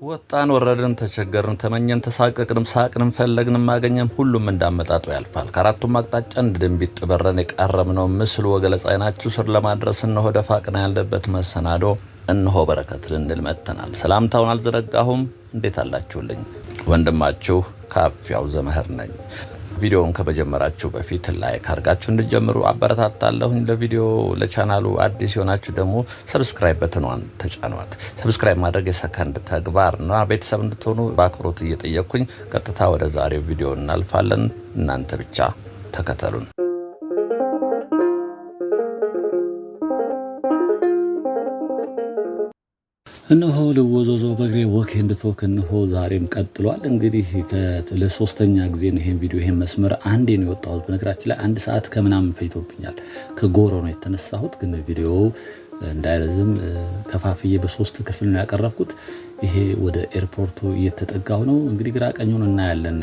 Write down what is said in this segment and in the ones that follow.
ወጣን ወረድን ተቸገርን ተመኘን ተሳቀቅንም ሳቅንም ፈለግንም ማገኘም ሁሉም እንዳመጣጡ ያልፋል። ከአራቱም አቅጣጫ እንድንቢጥ በረን የቃረምነው ምስሉ ወገለጻ አይናችሁ ስር ለማድረስ እነሆ ደፋቅና ያለበት መሰናዶ እነሆ በረከት ልንል መጥተናል። ሰላምታውን አልዘረጋሁም። እንዴት አላችሁልኝ? ወንድማችሁ ካፊያው ዘመህር ነኝ። ቪዲዮውን ከመጀመራችሁ በፊት ላይክ አድርጋችሁ እንድትጀምሩ አበረታታለሁ። ለቪዲዮ ለቻናሉ አዲስ የሆናችሁ ደግሞ ሰብስክራይብ በተኗን ተጫኗት። ሰብስክራይብ ማድረግ የሰከንድ ተግባርና ቤተሰብ እንድትሆኑ በአክብሮት እየጠየቅኩኝ ቀጥታ ወደ ዛሬው ቪዲዮ እናልፋለን። እናንተ ብቻ ተከተሉን። እነሆ ለወዞዞ በግሬ ወክ እንድትወክ እነሆ ዛሬም ቀጥሏል። እንግዲህ ለሶስተኛ ጊዜ ነው ይሄን ቪዲዮ ይሄን መስመር አንዴ ነው የወጣሁት። በነገራችን ላይ አንድ ሰዓት ከምናምን ፈጅቶብኛል። ከጎሮ ነው የተነሳሁት፣ ግን ቪዲዮ እንዳይረዝም ከፋፍዬ በሶስት ክፍል ነው ያቀረብኩት። ይሄ ወደ ኤርፖርቱ እየተጠጋው ነው። እንግዲህ ግራ ቀኙን እናያለን።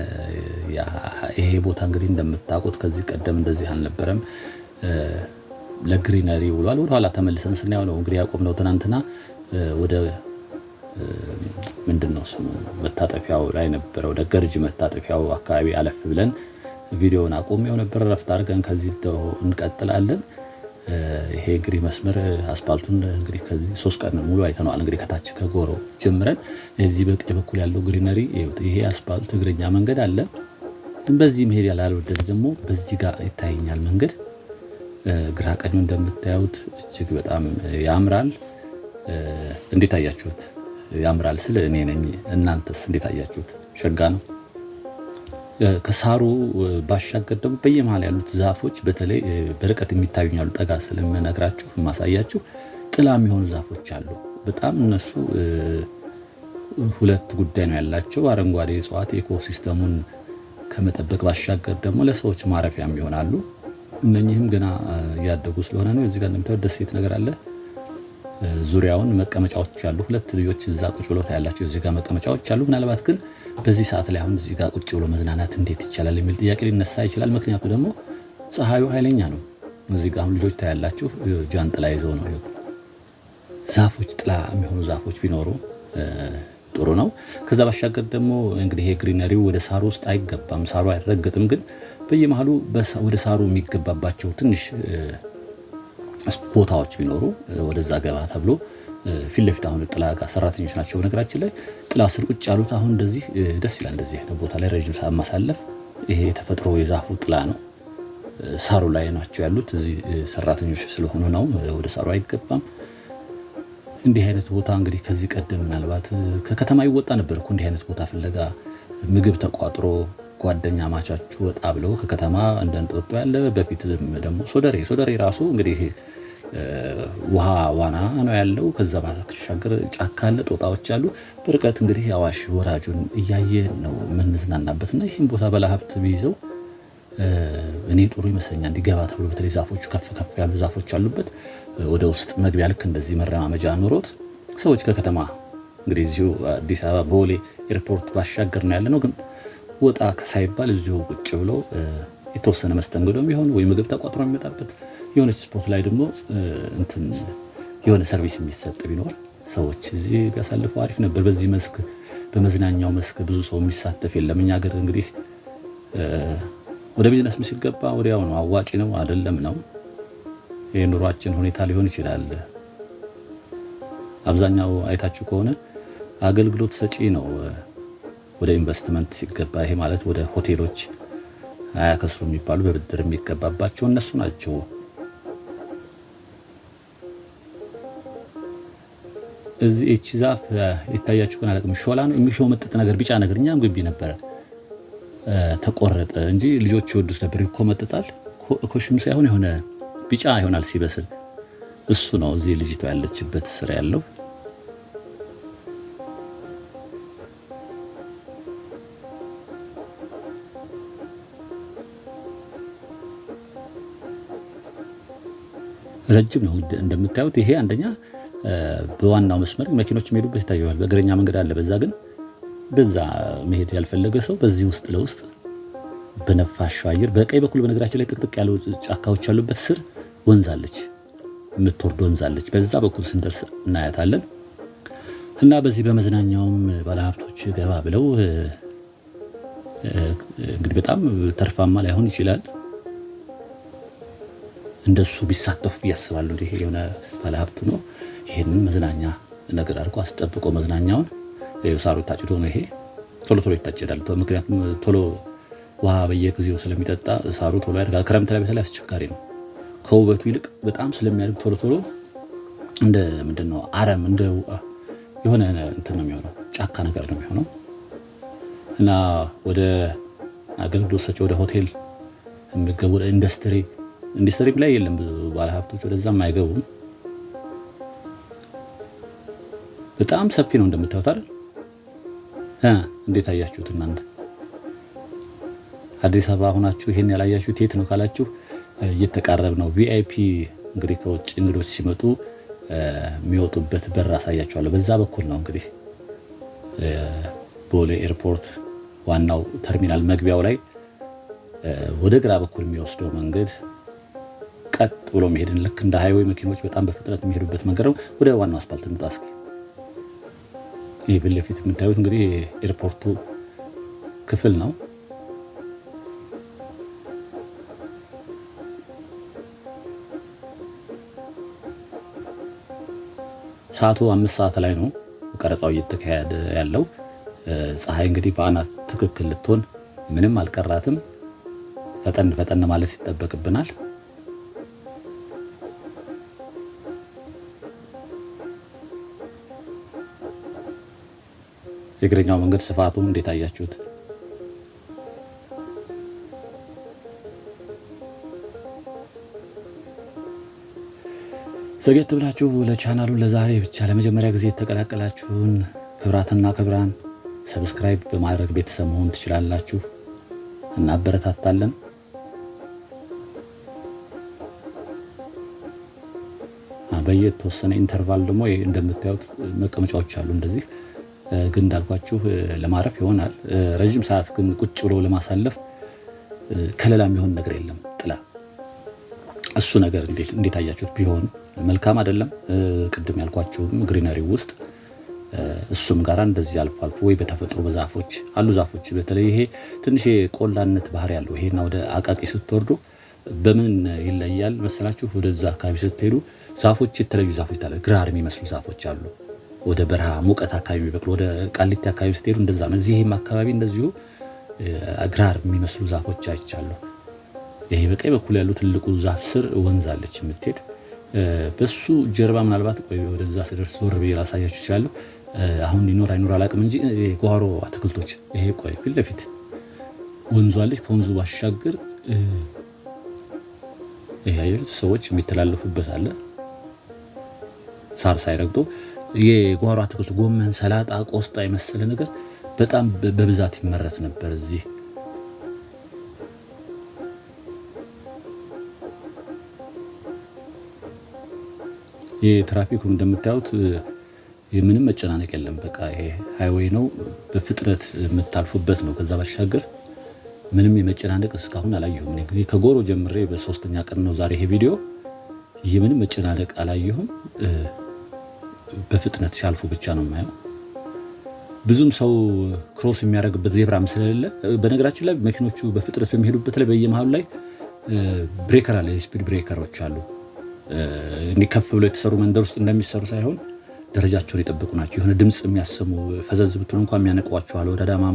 ይሄ ቦታ እንግዲህ እንደምታውቁት ከዚህ ቀደም እንደዚህ አልነበረም። ለግሪነሪ ውሏል። ወደ ኋላ ተመልሰን ስናየው ነው እንግዲህ ያቆምነው ትናንትና ወደ ምንድነው ስሙ መታጠፊያው ላይ ነበር። ወደ ገርጅ መታጠፊያው አካባቢ አለፍ ብለን ቪዲዮውን አቆሜው ነበር። ረፍት አድርገን ከዚህ እንቀጥላለን። ይሄ እንግዲህ መስመር አስፓልቱን እንግዲህ ከዚህ 3 ቀን ሙሉ አይተነዋል። እንግዲህ ከታች ከጎሮ ጀምረን እዚህ በቀኝ በኩል ያለው ግሪነሪ ይሄ አስፓልት እግረኛ መንገድ አለ። በዚህ መሄድ ያላልወደደ ደግሞ በዚህ ጋር ይታየኛል መንገድ። ግራ ቀኙ እንደምታዩት እጅግ በጣም ያምራል። እንዴት አያችሁት? ያምራል ስለ እኔ ነኝ። እናንተስ እንዴት አያችሁት? ሸጋ ነው። ከሳሩ ባሻገር ደግሞ በየመሃል ያሉት ዛፎች በተለይ በርቀት የሚታዩኛሉ። ጠጋ ስለምነግራችሁ ማሳያችሁ ጥላ የሚሆኑ ዛፎች አሉ። በጣም እነሱ ሁለት ጉዳይ ነው ያላቸው። አረንጓዴ እጽዋት ኢኮሲስተሙን ከመጠበቅ ባሻገር ደግሞ ለሰዎች ማረፊያም ይሆናሉ። እነኚህም ገና ያደጉ ስለሆነ ነው። እዚህ ጋር እንደምታዩት ደሴት ነገር አለ። ዙሪያውን መቀመጫዎች አሉ። ሁለት ልጆች እዛ ቁጭ ብለው ታያላችሁ። እዚህ ጋር መቀመጫዎች አሉ። ምናልባት ግን በዚህ ሰዓት ላይ አሁን እዚህ ጋር ቁጭ ብሎ መዝናናት እንዴት ይቻላል የሚል ጥያቄ ሊነሳ ይችላል። ምክንያቱ ደግሞ ፀሐዩ ኃይለኛ ነው። እዚህ ጋር አሁን ልጆች ታያላችሁ ጃንጥላ ይዘው ነው። ዛፎች ጥላ የሚሆኑ ዛፎች ቢኖሩ ጥሩ ነው። ከዛ ባሻገር ደግሞ እንግዲህ ይሄ ግሪነሪው ወደ ሳሩ ውስጥ አይገባም። ሳሩ አይረገጥም። ግን በየመሃሉ ወደ ሳሩ የሚገባባቸው ትንሽ ቦታዎች ቢኖሩ ወደዛ ገባ ተብሎ ፊት ለፊት አሁን ጥላ ጋር ሰራተኞች ናቸው። በነገራችን ላይ ጥላ ስር ቁጭ ያሉት አሁን እንደዚህ ደስ ይላል። እንደዚህ አይነት ቦታ ላይ ረጅም ሰዓት ማሳለፍ። ይሄ የተፈጥሮ የዛፉ ጥላ ነው። ሳሩ ላይ ናቸው ያሉት። እዚህ ሰራተኞች ስለሆኑ ነው ወደ ሳሩ አይገባም። እንዲህ አይነት ቦታ እንግዲህ ከዚህ ቀደም ምናልባት ከከተማ ይወጣ ነበር እኮ እንዲህ አይነት ቦታ ፍለጋ። ምግብ ተቋጥሮ ጓደኛ ማቻችሁ ወጣ ብለው ከከተማ እንደንጠጡ ያለ። በፊት ደግሞ ሶደሬ ራሱ እንግዲህ ውሃ ዋና ነው ያለው። ከዛ ባሻገር ጫካ አለ፣ ጦጣዎች አሉ። በርቀት እንግዲህ አዋሽ ወራጁን እያየ ነው የምንዝናናበትና ይህን ቦታ ባለሀብት ቢይዘው እኔ ጥሩ ይመስለኛል። እንዲገባ ተብሎ በተለይ ዛፎቹ ከፍ ያሉ ዛፎች አሉበት። ወደ ውስጥ መግቢያ ልክ እንደዚህ መረማመጃ ኑሮት ሰዎች ከከተማ እንግዲህ እዚሁ አዲስ አበባ ቦሌ ኤርፖርት ባሻገር ነው ያለነው። ግን ወጣ ሳይባል እዚሁ ቁጭ ብሎ የተወሰነ መስተንግዶ ቢሆን ወይ ምግብ ተቋጥሮ የሚመጣበት የሆነች ስፖት ላይ ደግሞ የሆነ ሰርቪስ የሚሰጥ ቢኖር ሰዎች እዚህ ቢያሳልፉ አሪፍ ነበር። በዚህ መስክ በመዝናኛው መስክ ብዙ ሰው የሚሳተፍ የለም። እኛ ሀገር እንግዲህ ወደ ቢዝነስ ሲገባ ወዲያው ነው አዋጪ ነው አይደለም ነው። የኑሯችን ሁኔታ ሊሆን ይችላል። አብዛኛው አይታችሁ ከሆነ አገልግሎት ሰጪ ነው ወደ ኢንቨስትመንት ሲገባ። ይሄ ማለት ወደ ሆቴሎች አያከስሩ የሚባሉ በብድር የሚገባባቸው እነሱ ናቸው። እዚህ እቺ ዛፍ ይታያችሁ ከሆነ አላውቅም፣ ሾላ ነው የሚሾመጥጥ ነገር ቢጫ ነገር። እኛም ግቢ ነበር ተቆረጠ እንጂ ልጆች ይወዱት ነበር። ይኮመጥጣል። ኮሽም ሳይሆን የሆነ ቢጫ ይሆናል ሲበስል። እሱ ነው እዚህ ልጅቷ ያለችበት ስር ያለው። ረጅም ነው እንደምታዩት። ይሄ አንደኛ በዋናው መስመር መኪኖች የሚሄዱበት ይታያል። በእግረኛ መንገድ አለ። በዛ ግን በዛ መሄድ ያልፈለገ ሰው በዚህ ውስጥ ለውስጥ በነፋሻው አየር በቀኝ በኩል በነገራችን ላይ ጥቅጥቅ ያሉ ጫካዎች ያሉበት ስር ወንዝ አለች። የምትወርድ ወንዝ አለች። በዛ በኩል ስንደርስ እናያታለን። እና በዚህ በመዝናኛውም ባለሀብቶች ገባ ብለው እንግዲህ በጣም ተርፋማ ላይሆን ይችላል እንደሱ ቢሳተፉ ያስባሉ። እንዲህ የሆነ ባለሀብቱ ነው ይሄንን መዝናኛ ነገር አድርጎ አስጠብቆ መዝናኛውን ሳሩ ታጭዶ ነው። ይሄ ቶሎ ቶሎ ይታጨዳል። ምክንያቱም ቶሎ ውሃ በየጊዜው ስለሚጠጣ ሳሩ ቶሎ ያድጋል። ክረምት ላይ በተለይ አስቸጋሪ ነው። ከውበቱ ይልቅ በጣም ስለሚያድግ ቶሎ ቶሎ እንደ ምንድነው አረም እንደ የሆነ እንትን ነው የሚሆነው፣ ጫካ ነገር ነው የሚሆነው። እና ወደ አገልግሎት ሰጪ ወደ ሆቴል የሚገቡ ኢንዱስትሪ ላይ የለም ብዙ ባለሀብቶች ወደዛም አይገቡም። በጣም ሰፊ ነው እንደምታዩት አይደል? እንዴት አያችሁት እናንተ? አዲስ አበባ ሆናችሁ ይሄን ያላያችሁት የት ነው ካላችሁ እየተቃረብ ነው። ቪአይፒ እንግዲህ ከውጭ እንግዶች ሲመጡ የሚወጡበት በር አሳያችኋለሁ። በዛ በኩል ነው እንግዲህ ቦሌ ኤርፖርት ዋናው ተርሚናል መግቢያው ላይ ወደ ግራ በኩል የሚወስደው መንገድ ቀጥ ብሎ መሄድን ልክ እንደ ሃይዌይ መኪኖች በጣም በፍጥነት የሚሄዱበት መንገድ ነው። ወደ ዋናው አስፋልት እንውጣ እስኪ። ይህ ፊት ለፊት የምታዩት እንግዲህ ኤርፖርቱ ክፍል ነው። ሰዓቱ 5 ሰዓት ላይ ነው ቀረጻው እየተካሄደ ያለው። ፀሐይ እንግዲህ በአናት ትክክል ልትሆን ምንም አልቀራትም። ፈጠን ማለት ይጠበቅብናል። የእግረኛው መንገድ ስፋቱ እንዴት አያችሁት? ዘጌት ብላችሁ ለቻናሉ ለዛሬ ብቻ ለመጀመሪያ ጊዜ የተቀላቀላችሁን ክብራትና ክብራን ሰብስክራይብ በማድረግ ቤተሰብ መሆን ትችላላችሁ። እናበረታታለን። በየተወሰነ ኢንተርቫል ደግሞ እንደምታዩት መቀመጫዎች አሉ። እንደዚህ ግን እንዳልኳችሁ ለማረፍ ይሆናል። ረጅም ሰዓት ግን ቁጭ ብሎ ለማሳለፍ ከለላ የሚሆን ነገር የለም፣ ጥላ። እሱ ነገር እንዴት አያችሁት? ቢሆን መልካም አይደለም? ቅድም ያልኳችሁም ግሪነሪ ውስጥ እሱም ጋር እንደዚህ አልፎ አልፎ ወይ በተፈጥሮ በዛፎች አሉ። ዛፎች በተለይ ይሄ ትንሽ የቆላነት ባህሪ ያለው ይሄና ወደ አቃቂ ስትወርዱ በምን ይለያል መሰላችሁ? ወደዛ አካባቢ ስትሄዱ ዛፎች የተለዩ ዛፎች ታለ ግራር የሚመስሉ ዛፎች አሉ። ወደ በረሃ ሙቀት አካባቢ የሚበቅሉ ወደ ቃሊቲ አካባቢ ስትሄዱ እንደዛ ነው። እዚህም አካባቢ እንደዚሁ ግራር የሚመስሉ ዛፎች አይቻለሁ። ይሄ በቀኝ በኩል ያለው ትልቁ ዛፍ ስር ወንዝ አለች የምትሄድ። በሱ ጀርባ ምናልባት ቆይ ወደዛ ስደርስ ዞር ብዬ ላሳያችሁ እችላለሁ። አሁን ይኖር አይኖር አላውቅም እንጂ ጓሮ አትክልቶች ይሄ ቆይ ፊት ለፊት ወንዙ አለች። ከወንዙ ባሻገር ይሄ አይደል ሰዎች የሚተላለፉበት አለ ሳር ሳይረግጡ። የጓሮ አትክልት ጎመን፣ ሰላጣ፣ ቆስጣ የመሰለ ነገር በጣም በብዛት ይመረት ነበር እዚህ። የትራፊኩ እንደምታዩት ምንም መጨናነቅ የለም። በቃ ይሄ ሃይዌይ ነው፣ በፍጥነት የምታልፉበት ነው። ከዛ ባሻገር ምንም የመጨናነቅ እስካሁን አላየሁም። እንግዲህ ከጎሮ ጀምሬ በሶስተኛ ቀን ነው ዛሬ ይሄ ቪዲዮ። ምንም መጨናነቅ አላየሁም። በፍጥነት ሲያልፉ ብቻ ነው የማየው። ብዙም ሰው ክሮስ የሚያደርግበት ዜብራም ስለሌለ፣ በነገራችን ላይ መኪኖቹ በፍጥነት በሚሄዱበት ላይ በየመሃሉ ላይ ብሬከር አለ፣ የስፒድ ብሬከሮች አሉ። እንዲከፍ ብሎ የተሰሩ መንደር ውስጥ እንደሚሰሩ ሳይሆን ደረጃቸውን የጠበቁ ናቸው። የሆነ ድምፅ የሚያሰሙ ፈዘዝ ብትሉ እንኳን የሚያነቋቸዋል። ወደ አዳማ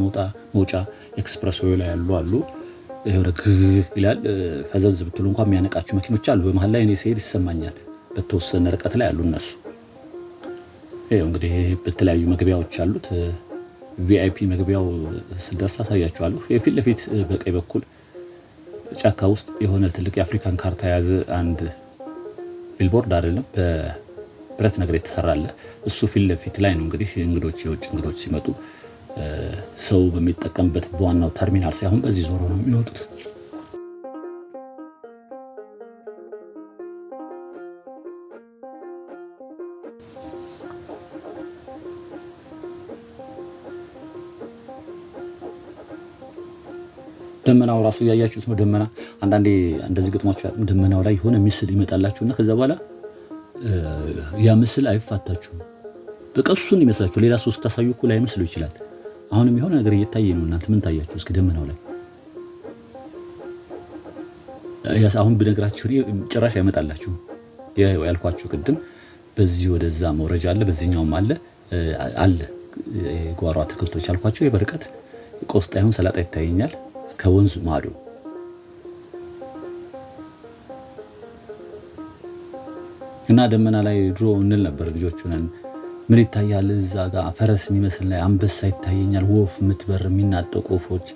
መውጫ ኤክስፕረስ ዌይ ላይ ያሉ አሉ። የሆነ ይላል ፈዘዝ ብትሉ እንኳን የሚያነቃቸው መኪኖች አሉ። በመሃል ላይ እኔ ስሄድ ይሰማኛል። በተወሰነ ርቀት ላይ አሉ እነሱ። ይሄው እንግዲህ በተለያዩ መግቢያዎች አሉት። ቪአይፒ መግቢያው ስደርስ አሳያችኋለሁ። የፊት ለፊት በቀኝ በኩል ጫካ ውስጥ የሆነ ትልቅ የአፍሪካን ካርታ የያዘ አንድ ቢልቦርድ አይደለም በብረት ነገር የተሰራለ እሱ ፊት ለፊት ላይ ነው እንግዲህ የውጭ እንግዶች ሲመጡ ሰው በሚጠቀምበት በዋናው ተርሚናል ሳይሆን በዚህ ዞሮ ነው የሚወጡት። ደመናው ራሱ እያያችሁት ነው። ደመና አንዳንዴ እንደዚህ ግጥማችሁ ደመናው ላይ የሆነ ምስል ይመጣላችሁና ከዛ በኋላ ያ ምስል አይፋታችሁም። በቃ እሱን ይመስላችሁ ሌላ ሶስት ታሳዩ እኮ ላይ መስሉ ይችላል። አሁንም የሆነ ነገር እየታየ ነው። እናንተ ምን ታያችሁ? እስኪ ደመናው ላይ ያስ አሁን ብነግራችሁ ጭራሽ አይመጣላችሁ። ያልኳችሁ ቅድም በዚህ ወደዛ መውረጃ አለ፣ በዚህኛውም አለ ጓሮ አትክልቶች አልኳችሁ። የበርቀት ቆስጣ ይሁን ሰላጣ ይታየኛል ከወንዙ ማዶ። እና ደመና ላይ ድሮ እንል ነበር ልጆች ሆነን ምን ይታያል እዛ ጋር ፈረስ የሚመስል ላይ አንበሳ ይታየኛል፣ ወፍ የምትበር የሚናጠቁ ወፎች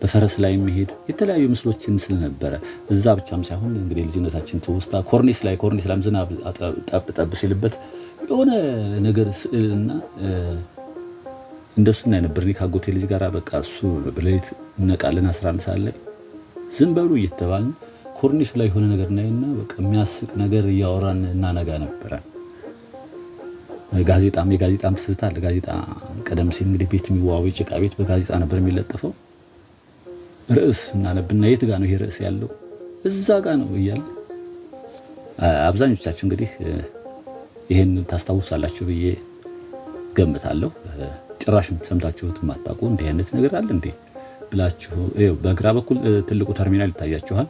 በፈረስ ላይ የሚሄድ የተለያዩ ምስሎችን ስል ነበረ። እዛ ብቻም ሳይሆን እንግዲህ ልጅነታችን ትውስታ ኮርኒስ ላይ ዝናብ ጠብ ጠብ ሲልበት የሆነ ነገር ስዕልና እንደሱ እናይ ነበር። ካጎቴ ልጅ ጋር በቃ እሱ በሌሊት እንነቃለን 11 ሰዓት ላይ ዝም በሉ እየተባልን ኮርኒሱ ላይ የሆነ ነገር እናይና በቃ የሚያስቅ ነገር እያወራን እናነጋ ነበረ። የጋዜጣም ትዝታ አለ። ጋዜጣ ቀደም ሲል እንግዲህ ቤት የሚዋው ጭቃ ቤት በጋዜጣ ነበር የሚለጠፈው። ርዕስ እናነብና የት ጋር ነው ይሄ ርዕስ ያለው? እዛ ጋር ነው እያለ አብዛኞቻችሁ እንግዲህ ይሄን ታስታውሳላችሁ ብዬ ገምታለሁ። ጭራሽም ሰምታችሁት የማታውቁ እንዲህ አይነት ነገር አለ እንዴ ብላችሁ በግራ በኩል ትልቁ ተርሚናል ይታያችኋል።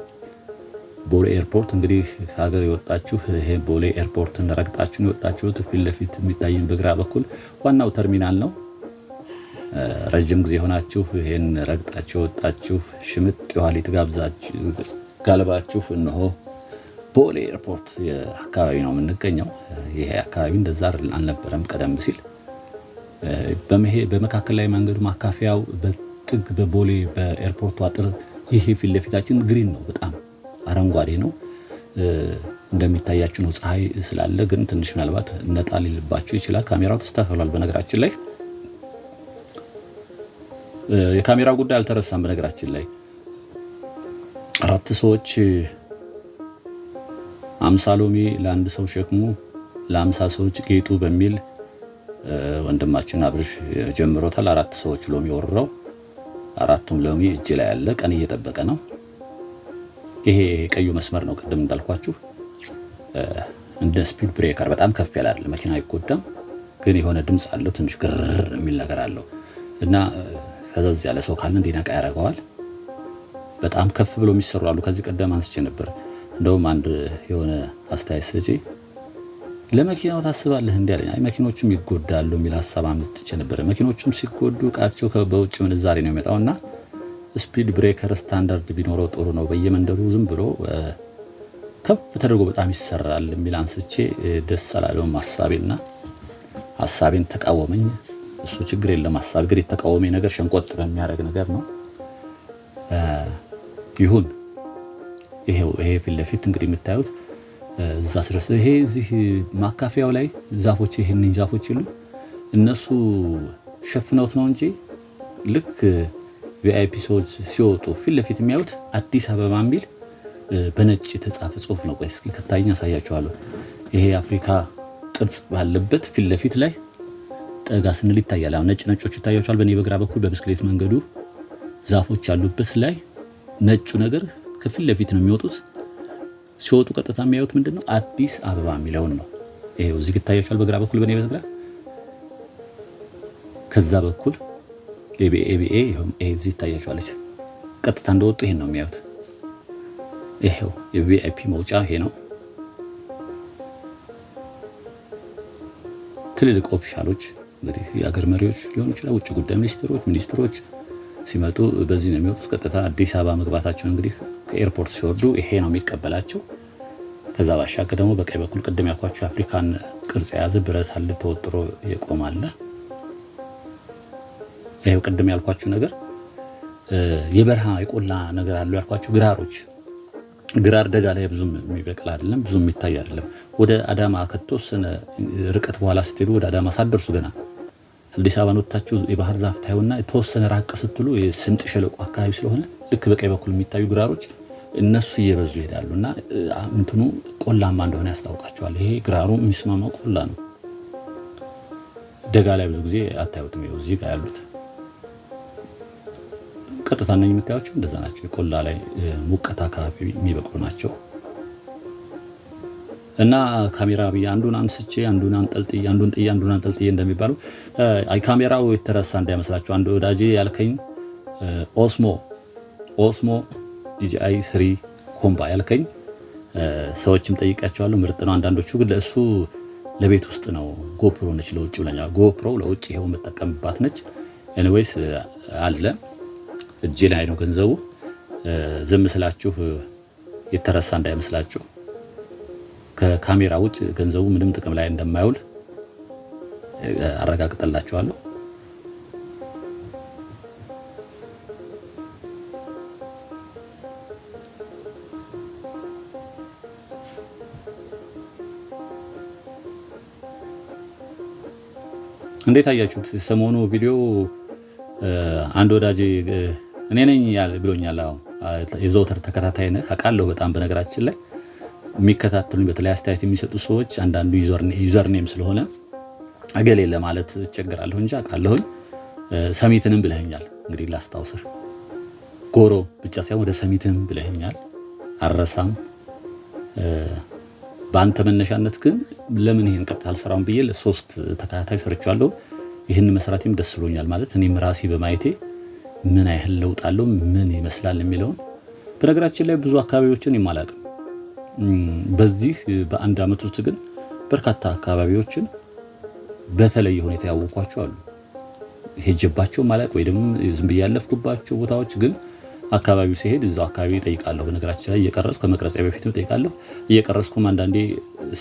ቦሌ ኤርፖርት እንግዲህ ሀገር የወጣችሁ ይሄ ቦሌ ኤርፖርትን ረግጣችሁ የወጣችሁት ፊት ለፊት የሚታየን በግራ በኩል ዋናው ተርሚናል ነው። ረጅም ጊዜ ሆናችሁ ይሄን ረግጣችሁ ወጣችሁ ሽምጥ የኋሊት ጋልባችሁ እነሆ ቦሌ ኤርፖርት አካባቢ ነው የምንገኘው። ይሄ አካባቢ እንደዛ አልነበረም ቀደም ሲል። በመካከል ላይ መንገዱ ማካፈያው በጥግ በቦሌ በኤርፖርቱ አጥር ይሄ ፊት ለፊታችን ግሪን ነው፣ በጣም አረንጓዴ ነው። እንደሚታያችሁ ነው። ፀሐይ ስላለ ግን ትንሽ ምናልባት ነጣ ሊልባችሁ ይችላል። ካሜራው ተስተካክሏል። በነገራችን ላይ የካሜራው ጉዳይ አልተረሳም። በነገራችን ላይ 4 ሰዎች 50 ሎሚ ለአንድ ሰው ሸክሙ ለ50 ሰዎች ጌጡ በሚል ወንድማችን አብርሽ ጀምሮታል። 4 ሰዎች ሎሚ ወርረው 4ቱም ሎሚ እጅ ላይ ያለ ቀን እየጠበቀ ነው። ይሄ ቀዩ መስመር ነው። ቅድም እንዳልኳችሁ እንደ ስፒድ ብሬከር በጣም ከፍ ያለ አይደለም። መኪና አይጎዳም፣ ግን የሆነ ድምጽ አለው፣ ትንሽ ግርር የሚል ነገር አለው እና ፈዘዝ ያለ ሰው ካለ እንዲነቃ ያደርገዋል። በጣም ከፍ ብሎ የሚሰሩ አሉ። ከዚህ ቀደም አንስቼ ነበር። እንደውም አንድ የሆነ አስተያየት ሰጪ ለመኪናው ታስባለህ እንዴ አለኝ። አይ መኪኖቹም ይጎዳሉ የሚል ሐሳብ አምጥቼ ነበር። መኪኖቹም ሲጎዱ ዕቃቸው በውጭ ምንዛሬ ነው የሚመጣውና ስፒድ ብሬከር ስታንዳርድ ቢኖረው ጥሩ ነው። በየመንደሩ ዝም ብሎ ከፍ ተደርጎ በጣም ይሰራል የሚል አንስቼ ደስ አላለውም ሐሳቤን ተቃወመኝ። እሱ ችግር የለም። ሐሳብ ግን የተቃወመኝ ነገር ሸንቆጥ በሚያደርግ ነገር ነው። ይሁን ይሄ ፊት ለፊት እንግዲህ የምታዩት እዛ ስረስ ይሄ እዚህ ማካፈያው ላይ ዛፎች ይሄንን ዛፎች ይሉ እነሱ ሸፍነውት ነው እንጂ ልክ ቪአይፒ ሰዎች ሲወጡ ፊት ለፊት የሚያዩት አዲስ አበባ የሚል በነጭ የተጻፈ ጽሑፍ ነው። ቆይ እስኪ ከታየኝ አሳያችኋለሁ። ይሄ አፍሪካ ቅርጽ ባለበት ፊት ለፊት ላይ ጠጋ ስንል ይታያል። አሁን ነጮቹ ይታያችኋል። በእኔ በግራ በኩል በብስክሌት መንገዱ ዛፎች ያሉበት ላይ ነጩ ነገር ከፊት ለፊት ነው የሚወጡት። ሲወጡ ቀጥታ የሚያዩት ምንድነው? አዲስ አበባ የሚለውን ነው። ይሄው እዚህ ይታያችኋል። በግራ በኩል በእኔ በግራ ከዛ በኩል ኤቢኤ ይሁን እዚህ ይታያችኋል። ቀጥታ እንደወጡ ይሄን ነው የሚያዩት። ይሄው የቪአይፒ መውጫ ይሄ ነው። ትልልቅ ኦፊሻሎች እንግዲህ የአገር መሪዎች ሊሆኑ ይችላል፣ ውጭ ጉዳይ ሚኒስትሮች ሲመጡ በዚህ ነው የሚወጡት። ቀጥታ አዲስ አበባ መግባታቸውን እንግዲህ ከኤርፖርት ሲወርዱ ይሄ ነው የሚቀበላቸው። ከዛ ባሻገር ደግሞ በቀኝ በኩል ቅድም ያልኳችሁ የአፍሪካን ቅርጽ የያዘ ብረት አለ ተወጥሮ የቆማለ። ይሄው ቅድም ያልኳችሁ ነገር የበረሃ የቆላ ነገር አለው ያልኳችሁ ግራር ደጋ ላይ ብዙም የሚበቅል አይደለም፣ ብዙም የሚታይ አይደለም። ወደ አዳማ ከተወሰነ ርቀት በኋላ ስትሄዱ ወደ አዳማ ሳትደርሱ ገና አዲስ አበባ ወጣችሁ የባህር ዛፍ ታዩና የተወሰነ ራቅ ስትሉ የስምጥ ሸለቆ አካባቢ ስለሆነ ልክ በቀኝ በኩል የሚታዩ ግራሮች እነሱ እየበዙ ይሄዳሉና እንትኑ ቆላማ እንደሆነ ያስታውቃቸዋል። ይሄ ግራሩ የሚስማማው ቆላ ነው። ደጋ ላይ ብዙ ጊዜ አታዩትም። ይኸው እዚህ ጋር ያሉት ቀጥታ ነኝ የምታያቸው እንደዛ ናቸው። ቆላ ላይ ሙቀት አካባቢ የሚበቅሉ ናቸው። እና ካሜራ ብዬ አንዱን አንስቼ አንዱን አንጠልጥዬ አንዱን ጥዬ አንዱን አንጠልጥዬ እንደሚባለው ካሜራው የተረሳ እንዳይመስላችሁ። አንድ ወዳጄ ያልከኝ ኦስሞ DJI 3 ኮምባ ያልከኝ ሰዎችም ጠይቃቸዋለሁ። ምርጥ ነው። አንዳንዶቹ ግን ለእሱ ለቤት ውስጥ ነው። ጎፕሮ ነች ለውጭ ብለኛል። ጎፕሮ ለውጭ ይሄው መጠቀምባት ነች። ኤኒዌይስ አለ እጄ ላይ ነው ገንዘቡ። ዝም ስላችሁ የተረሳ እንዳይመስላችሁ። ከካሜራ ውጭ ገንዘቡ ምንም ጥቅም ላይ እንደማይውል አረጋግጠላችኋለሁ። እንዴት አያችሁት? ሰሞኑ ቪዲዮ አንድ ወዳጄ እኔ ነኝ ብሎኛል። የዘውተር ተከታታይ ነህ አውቃለሁ በጣም። በነገራችን ላይ የሚከታተሉኝ በተለይ አስተያየት የሚሰጡ ሰዎች አንዳንዱ ዩዘር ኔም ስለሆነ አገሌ ለማለት እቸገራለሁ እንጂ አውቃለሁኝ። ሰሚትንም ብለኸኛል። እንግዲህ ላስታውስህ፣ ጎሮ ብቻ ሳይሆን ወደ ሰሚትንም ብለኸኛል። አረሳም። በአንተ መነሻነት ግን ለምን ይሄን ቀጥታ አልሰራም ብዬ ለሶስት ተከታታይ ሰርቻለሁ። ይህን መስራቴም ደስ ብሎኛል። ማለት እኔም ራሴ በማየቴ ምን ያህል ለውጥ አለው ምን ይመስላል የሚለውን። በነገራችን ላይ ብዙ አካባቢዎችን የማላውቅም በዚህ በአንድ አመት ውስጥ ግን በርካታ አካባቢዎችን በተለየ ሁኔታ ያወቋቸው አሉ። ሄጀባቸው ማለት ወይ ደግሞ ዝም ብዬ ያለፍኩባቸው ቦታዎች ግን አካባቢው ሲሄድ እዛው አካባቢ እጠይቃለሁ። በነገራችን ላይ እየቀረጽኩ ከመቅረጽ በፊት እጠይቃለሁ። እየቀረጽኩም አንዳንዴ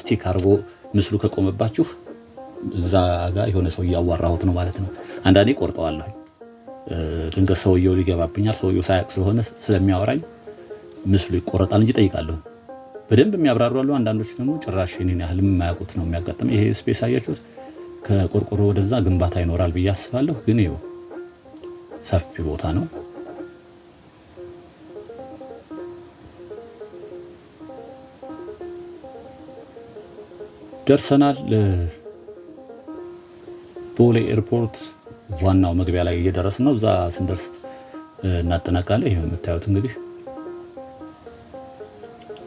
ስቲክ አድርጎ ምስሉ ከቆመባችሁ እዛ ጋር የሆነ ሰው እያዋራሁት ነው ማለት ነው። አንዳንዴ ቆርጠዋለሁ። ድንገት ሰውየው ሊገባብኛል። ሰውየው ሳያውቅ ስለሆነ ስለሚያወራኝ ምስሉ ይቆረጣል እንጂ እጠይቃለሁ። በደንብ የሚያብራሩ አሉ። አንዳንዶች ደግሞ ጭራሽ እኔን ያህልም የማያውቁት ነው የሚያጋጥም። ይሄ ስፔስ አያችሁት? ከቆርቆሮ ወደዛ ግንባታ ይኖራል ብዬ አስባለሁ። ግን ይኸው ሰፊ ቦታ ነው። ደርሰናል። ቦሌ ኤርፖርት ዋናው መግቢያ ላይ እየደረስን ነው። እዛ ስንደርስ እናጠናቃለን። ይሄ የምታዩት እንግዲህ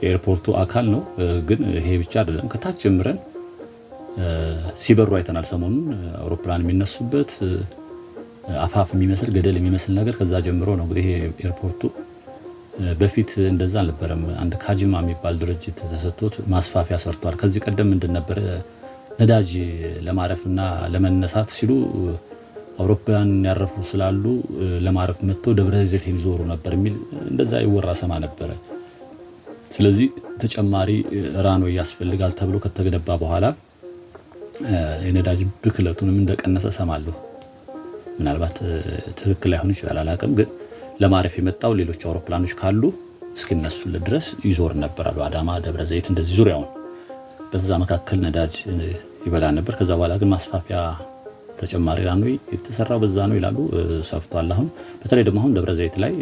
የኤርፖርቱ አካል ነው። ግን ይሄ ብቻ አይደለም። ከታች ጀምረን ሲበሩ አይተናል። ሰሞኑን አውሮፕላን የሚነሱበት አፋፍ የሚመስል ገደል የሚመስል ነገር ከዛ ጀምሮ ነው እንግዲህ ይሄ ኤርፖርቱ። በፊት እንደዛ አልነበረም። አንድ ካጂማ የሚባል ድርጅት ተሰጥቶት ማስፋፊያ ሰርቷል። ከዚህ ቀደም ምንድን ነበር ነዳጅ ለማረፍና ለመነሳት ሲሉ አውሮፕላን ያረፉ ስላሉ ለማረፍ መጥተው ደብረ ዘይት የሚዞሩ ነበር የሚል እንደዛ ይወራ ሰማ ነበረ። ስለዚህ ተጨማሪ ራኖ ያስፈልጋል ተብሎ ከተገነባ በኋላ የነዳጅ ብክለቱንም እንደቀነሰ ሰማለሁ። ምናልባት ትክክል ላይሆን ይችላል አላውቅም። ግን ለማረፍ የመጣው ሌሎች አውሮፕላኖች ካሉ እስኪነሱለት ድረስ ይዞር ነበር አሉ። አዳማ፣ ደብረ ዘይት እንደዚህ ዙሪያውን በዛ መካከል ነዳጅ ይበላ ነበር። ከዛ በኋላ ግን ማስፋፊያ ተጨማሪ ራኖ የተሰራው በዛ ነው ይላሉ። ሰፍቷል። አሁን በተለይ ደግሞ አሁን ደብረ ዘይት ላይ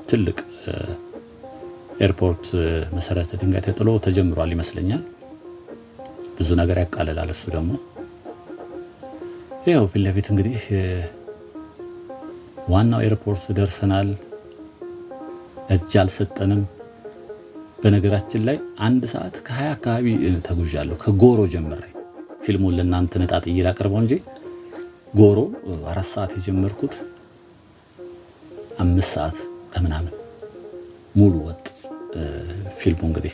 ትልቅ ኤርፖርት መሰረተ ድንጋይ ተጥሎ ተጀምሯል ይመስለኛል። ብዙ ነገር ያቃለላል። እሱ ደግሞ ያው ፊት ለፊት እንግዲህ ዋናው ኤርፖርት ደርሰናል። እጅ አልሰጠንም። በነገራችን ላይ 1 ሰዓት ከ20 አካባቢ ተጉዣለሁ። ከጎሮ ጀምሬ ፊልሙን ለእናንተ ነጣጥዬ ላቀርበው እንጂ ጎሮ 4 ሰዓት የጀመርኩት 5 ሰዓት ከምናምን ሙሉ ወጥ ፊልሙ እንግዲህ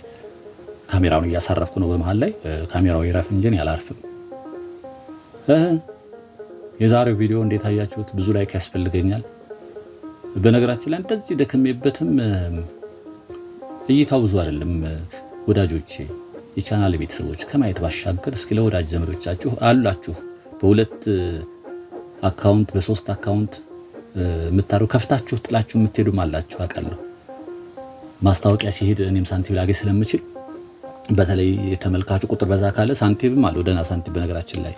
ካሜራውን እያሳረፍኩ ነው። በመሃል ላይ ካሜራው ይረፍ እንጂ ያላርፍም። የዛሬው ቪዲዮ እንዴት አያችሁት? ብዙ ላይክ ያስፈልገኛል። በነገራችን ላይ እንደዚህ ደክሜበትም እይታው ብዙ አይደለም። ወዳጆቼ፣ የቻናል ቤተሰቦች ከማየት ባሻገር እስኪ ለወዳጅ ዘመዶቻችሁ አላችሁ በ2 አካውንት በ3 አካውንት የምታሩ ከፍታችሁ ጥላችሁ የምትሄዱም አላችሁ አውቃለሁ። ማስታወቂያ ሲሄድ እኔም ሳንቲም ላገኝ ስለምችል በተለይ የተመልካቹ ቁጥር በዛ ካለ ሳንቲምም አለው ደህና ሳንቲም። በነገራችን ላይ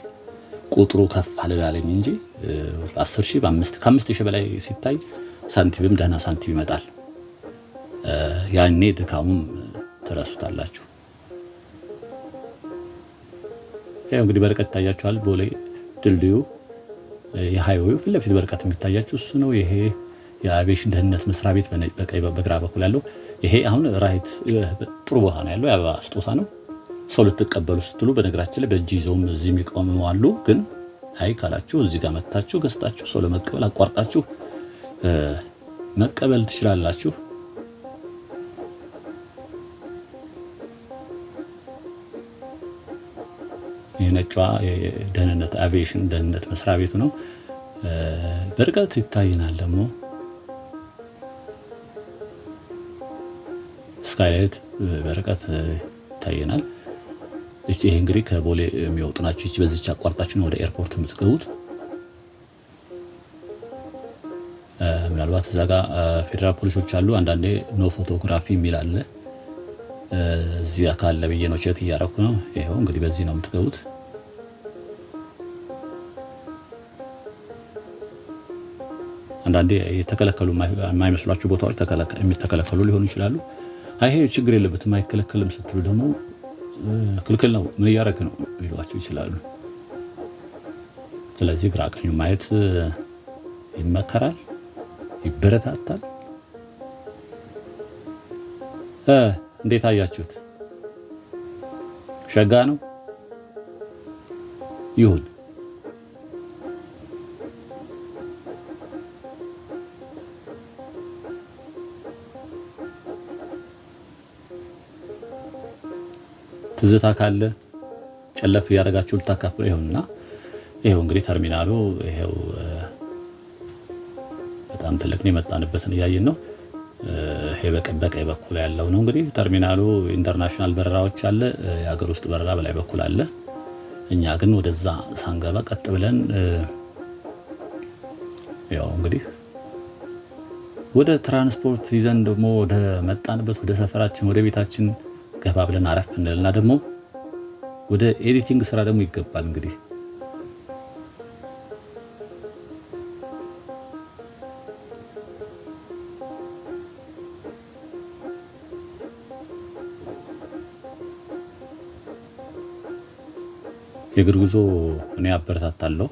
ቁጥሩ ከፍ አለላለኝ እንጂ 10,000 ከ5,000 በላይ ሲታይ ሳንቲምም ደህና ሳንቲም ይመጣል። ያኔ ድካሙም ትረሱታላችሁ። ያው እንግዲህ በርቀት ታያችኋል። ቦሌ ድልድዩ የሃይዌው ፊት ለፊት በርቀት የሚታያችሁ እሱ ነው። ይሄ የአቪዬሽን ደህንነት መስሪያ ቤት በቀኝ በግራ በኩል ያለው ይሄ አሁን ራይት ጥሩ ቦታ ነው ያለው። የአበባ ስጦታ ነው። ሰው ልትቀበሉ ስትሉ በነገራችን ላይ በእጅ ይዘውም እዚህ የሚቆሙ አሉ። ግን አይ ካላችሁ እዚህ ጋር መታችሁ ገዝታችሁ ሰው ለመቀበል አቋርጣችሁ መቀበል ትችላላችሁ። የነጯ የደህንነት አቪዬሽን ደህንነት መስሪያ ቤቱ ነው። በርቀት ይታይናል ደግሞ ስካይላይት በርቀት ይታየናል። ይሄ እንግዲህ ከቦሌ የሚወጡ ናቸው። እቺ በዚህች አቋርጣችሁ ነው ወደ ኤርፖርት የምትገቡት። ምናልባት እዛ ጋር ፌደራል ፖሊሶች አሉ። አንዳንዴ ኖ ፎቶግራፊ የሚል አለ። እዚህ አካል ለብዬ ነው ቼክ እያደረኩ ነው። ይሄው እንግዲህ በዚህ ነው የምትገቡት። አንዳንዴ የተከለከሉ የማይመስሏችሁ ቦታዎች የሚተከለከሉ ሊሆኑ ይችላሉ። ይሄ ችግር የለበትም አይከለከልም ስትሉ ደግሞ ክልክል ነው ምን እያደረክ ነው ሊሏችሁ ይችላሉ። ስለዚህ ግራ ቀኙ ማየት ይመከራል፣ ይበረታታል። እንዴት አያችሁት? ሸጋ ነው ይሁን። ትዝታ ካለ ጨለፍ ያደርጋችሁ ልታካፍሉ ይሁንና ይሄው እንግዲህ ተርሚናሉ ይሄው በጣም ትልቅ ነው። የመጣንበትን እያየን ነው። ይሄ በቀኝ በኩል ያለው ነው እንግዲህ ተርሚናሉ። ኢንተርናሽናል በረራዎች አለ፣ የሀገር ውስጥ በረራ በላይ በኩል አለ። እኛ ግን ወደዛ ሳንገባ ቀጥ ብለን ያው እንግዲህ ወደ ትራንስፖርት ይዘን ደግሞ ወደ መጣንበት ወደ ሰፈራችን ወደ ቤታችን ገባ ብለን አረፍ እንልና ደግሞ ወደ ኤዲቲንግ ስራ ደግሞ ይገባል። እንግዲህ የእግር ጉዞ እኔ አበረታታለሁ።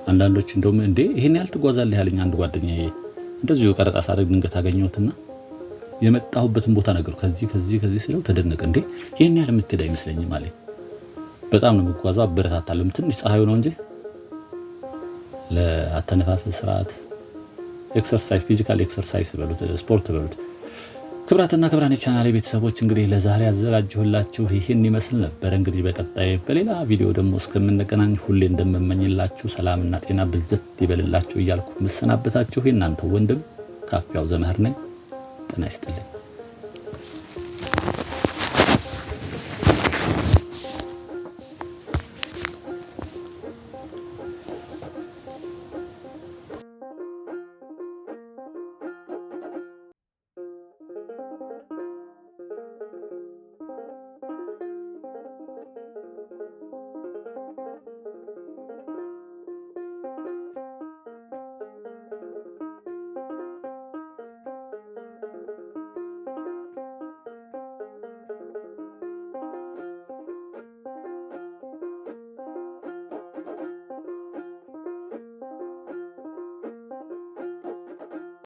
አንዳንዶች እንደውም እንዴ ይሄን ያህል ትጓዛለህ ያለኝ አንድ ጓደኛዬ እንደዚሁ ቀረጻ ሳደርግ ድንገት አገኘሁትና የመጣሁበትን ቦታ ነገር ከዚህ ስለው ተደነቀ። እንዴ ይሄን ያህል የምትሄድ አይመስለኝም አለኝ። በጣም ነው የምጓዘው፣ አበረታታለሁ። ትንሽ ፀሐዩ ነው እንጂ ለአተነፋፈስ ስርዓት ኤክሰርሳይዝ፣ ፊዚካል ኤክሰርሳይዝ በሉት ስፖርት በሉት። ክብራትና ክብራን የቻናሌ ቤተሰቦች እንግዲህ ለዛሬ አዘጋጀሁላችሁ ይሄን ይመስል ነበር። እንግዲህ በቀጣይ በሌላ ቪዲዮ ደግሞ እስከምንገናኝ ሁሌ እንደምመኝላችሁ ሰላምና ጤና ብዝት ይበልላችሁ እያልኩ መሰናበታችሁ የእናንተ ወንድም ካፊያው ዘመህር ነኝ። ጤና ይስጥልኝ።